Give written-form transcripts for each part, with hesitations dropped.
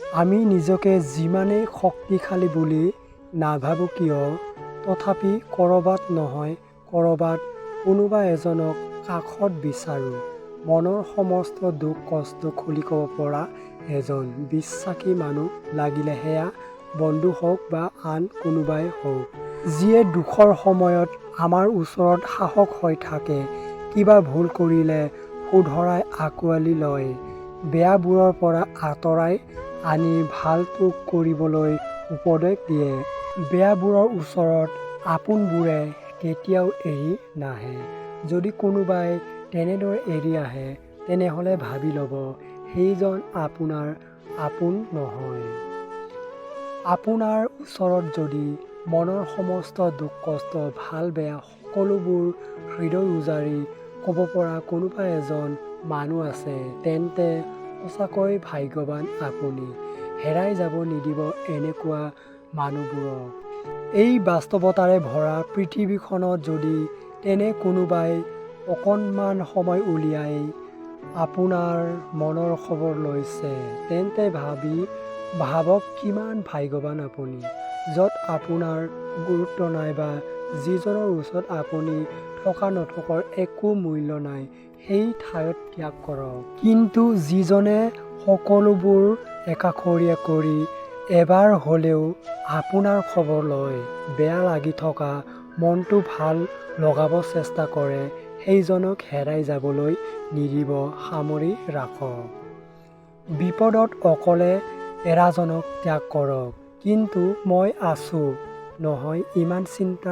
আমি নিজকে যিমানেই শক্তিশালী বুলি নাভাবোঁ কিয়, তথাপি ক'ৰবাত নহয় ক'ৰবাত কোনোবা এজনক কাষত বিচাৰোঁ। মনৰ সমস্ত দুখ কষ্ট খুলি ক'ব পৰা এজন বিশ্বাসী মানুহ, লাগিলে সেয়া বন্ধু হওক বা আন কোনোবাই হওক, যিয়ে দুখৰ সময়ত আমাৰ ওচৰত সাহস হৈ থাকে, কিবা ভুল কৰিলে শুধৰাই আঁকোৱালি লয়, বেয়াবোৰৰ পৰা আঁতৰাই আনি ভালটো কৰিবলৈ উপদেশ দিয়ে। বেয়াবোৰৰ ওচৰত আপোনবোৰে কেতিয়াও এৰি নাহে। যদি কোনোবাই তেনেদৰে এৰি আহে, তেনেহ'লে ভাবি ল'ব সেইজন আপোনাৰ আপোন নহয়। আপোনাৰ ওচৰত যদি মনৰ সমস্ত দুখ কষ্ট ভাল বেয়া সকলোবোৰ হৃদয় উজাৰি ক'ব পৰা কোনোবা এজন মানুহ আছে, তেন্তে সঁচাকৈ ভাগ্যৱান আপুনি। হেৰাই যাব নিদিব এনেকুৱা মানুহবোৰক। এই বাস্তৱতাৰে ভৰা পৃথিৱীখনত যদি তেনে কোনোবাই অকণমান সময় উলিয়াই আপোনাৰ মনৰ খবৰ লৈছে, তেন্তে ভাবক কিমান ভাগ্যৱান আপুনি। য'ত আপোনাৰ গুৰুত্ব নাই বা যিজনৰ ওচৰত আপুনি থকা নথকাৰ একো মূল্য নাই, সেই ঠাইত ত্যাগ কৰক। কিন্তু যিজনে সকলোবোৰ একাষৰীয়া কৰি এবাৰ হ'লেও আপোনাৰ খবৰ লয়, বেয়া লাগি থকা মনটো ভাল লগাব চেষ্টা কৰে, সেইজনক হেৰাই যাবলৈ নিদিব, সামৰি ৰাখক। বিপদত অকলে এৰাজনক ত্যাগ কৰক। কিন্তু মই আছোঁ নহয়, ইমান চিন্তা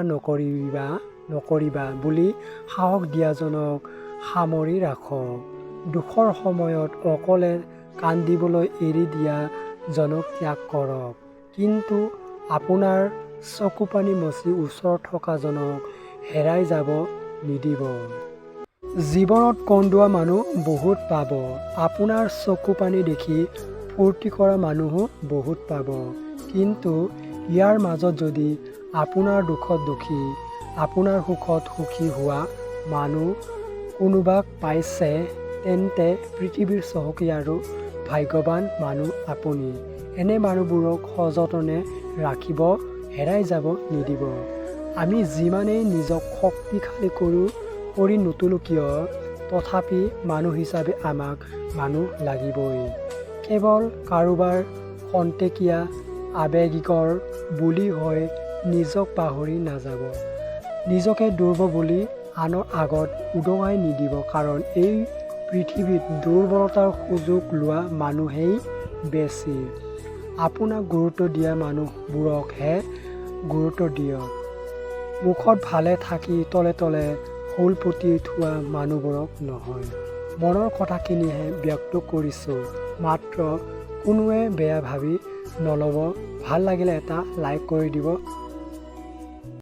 নকৰিবা বুলি সাহস দিয়াজনক সামৰি ৰাখক। দুখৰ সময়ত অকলে কান্দিবলৈ এৰি দিয়া জনক ত্যাগ কৰক। কিন্তু আপোনাৰ চকুপানী মচি ওচৰত থকাজনক হেৰাই যাব নিদিব। জীৱনত কন্দুৱা মানুহ বহুত পাব, আপোনাৰ চকুপানী দেখি ফূৰ্তি কৰা মানুহো বহুত পাব। কিন্তু ইয়াৰ মাজত যদি আপোনাৰ দুখত দুখী, আপোনাৰ সুখত সুখী হোৱা মানুহ কোনোবাক পাইছে, তেন্তে পৃথিৱীৰ চহকী আৰু ভাগ্যৱান মানুহ আপুনি। এনে মানুহবোৰক সযতনে ৰাখিব, হেৰাই যাব নিদিব। আমি যিমানেই নিজক শক্তিশালী কৰি নুতুলো কিয়, তথাপি মানুহ হিচাপে আমাক মানুহ লাগিবই। কেৱল কাৰোবাৰ খন্তেকীয়া আৱেগিকৰ বুলি হৈ নিজক পাহৰি নাযাব। নিজকে দুৰ্বল বুলি আনৰ আগত উদঙাই নিদিব, কাৰণ এই পৃথিৱীত দুৰ্বলতাৰ সুযোগ লোৱা মানুহেই বেছি। আপোনাক গুৰুত্ব দিয়া মানুহবোৰকহে গুৰুত্ব দিয়ক। মুখত ভালে থাকি তলে তলে হুল পুতি থোৱা মানুহবোৰক নহয়। মনৰ কথাখিনিহে ব্যক্ত কৰিছোঁ, মাত্ৰ কোনোৱে বেয়া ভাবি নল'ব। ভাল লাগিলে এটা লাইক কৰি দিব।